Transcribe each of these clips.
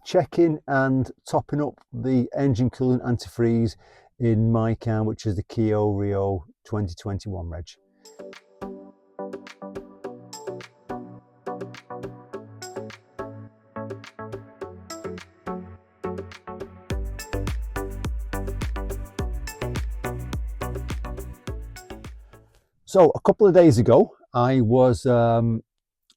checking and topping up the engine coolant antifreeze in my car, which is the Kia Rio 2021 reg. So a couple of days ago, I was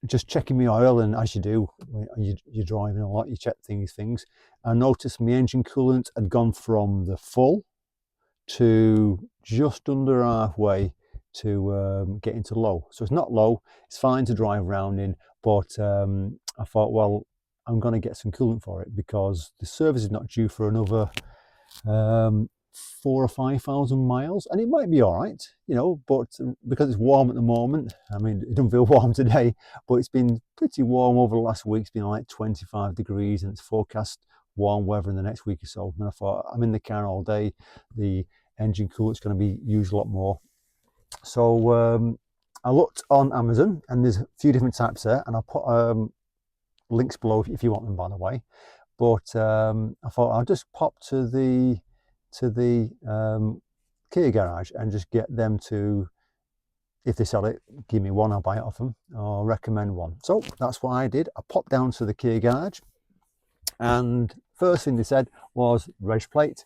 just checking my oil, and as you do when you're driving a lot, you check things. I noticed my engine coolant had gone from the full to just under halfway to getting to low. So it's not low, it's fine to drive around in, but I thought, well, I'm going to get some coolant for it because the service is not due for another 4,000 or 5,000 miles, and it might be all right, you know, but because it's warm at the moment, I mean, it doesn't feel warm today, but it's been pretty warm over the last week. It's been like 25 degrees and it's forecast warm weather in the next week or so. And I thought, I'm in the car all day, the engine coolant's going to be used a lot more. So I looked on Amazon, and there's a few different types there, and I'll put links below if you want them, by the way. But I thought I'll just pop to the Kia garage and just get them to, if they sell it, give me one, I'll buy it off them, or recommend one. So that's what I did. I popped down to the Kia garage, and first thing they said was reg plate,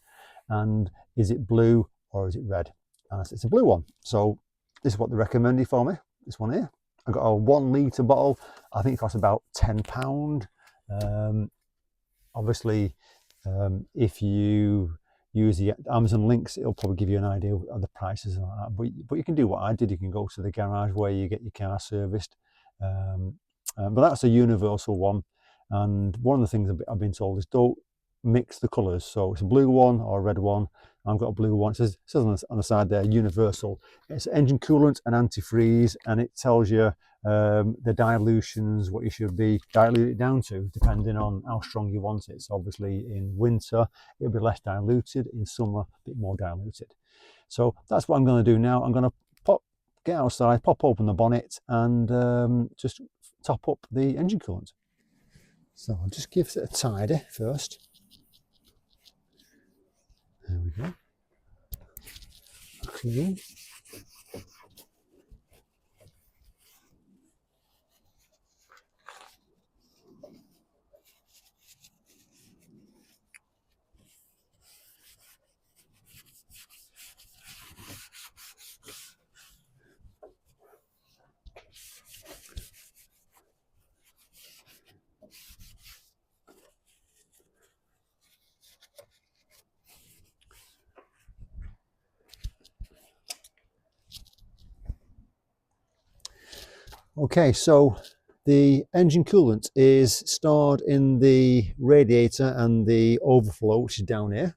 and is it blue or is it red? And I said it's a blue one. So this is what they recommended for me, this one here. I got a 1 litre bottle. I think it costs about £10. Obviously, if you use the Amazon links, it'll probably give you an idea of the prices and all that. But you can do what I did. You can go to the garage where you get your car serviced. But that's a universal one. And one of the things I've been told is don't mix the colours. So it's a blue one or a red one. I've got a blue one. It says on the side there, universal. It's engine coolant and antifreeze, and it tells you the dilutions, what you should be dilute it down to, depending on how strong you want it. So obviously in winter, it'll be less diluted. In summer, a bit more diluted. So that's what I'm going to do now. I'm going to get outside, pop open the bonnet, and just top up the engine coolant. So I'll just give it a tidy first. There we go. Clean. Okay, so the engine coolant is stored in the radiator and the overflow, which is down here.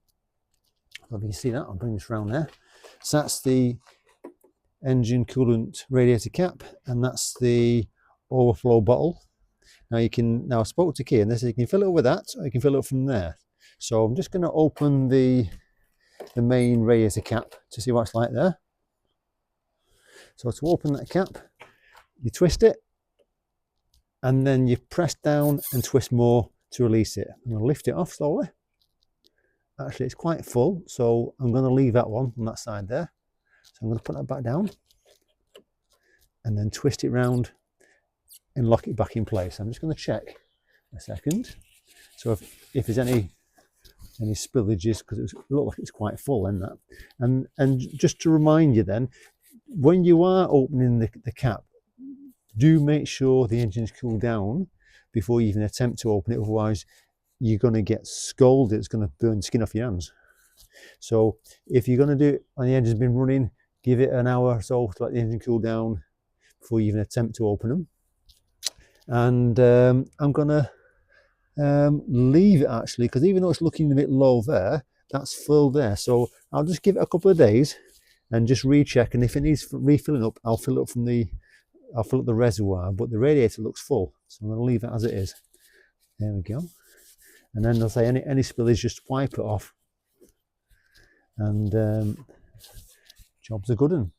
If you can see that, I'll bring this around there. So that's the engine coolant radiator cap, and that's the overflow bottle. Now I spoke to Kia, and they said you can fill it up with that, or you can fill it up from there. So I'm just going to open the main radiator cap to see what it's like there. So to open that cap, you twist it, and then you press down and twist more to release it. I'm going to lift it off slowly. Actually, it's quite full, so I'm going to leave that one on that side there. So I'm going to put that back down and then twist it round and lock it back in place. I'm just going to check a second. So if there's any spillages, because it looks like it's quite full in that. And just to remind you then, when you are opening the cap, do make sure the engine is cooled down before you even attempt to open it, otherwise you're going to get scalded. It's going to burn the skin off your hands. So if you're going to do it when the engine's been running, give it an hour or so to let the engine cool down before you even attempt to open them. And I'm going to leave it actually, because even though it's looking a bit low there, that's full there. So I'll just give it a couple of days and just recheck, and if it needs refilling up, I'll fill up the reservoir, but the radiator looks full, so I'm going to leave it as it is. There we go. And then I'll say any spillage, just wipe it off, and job's a good one.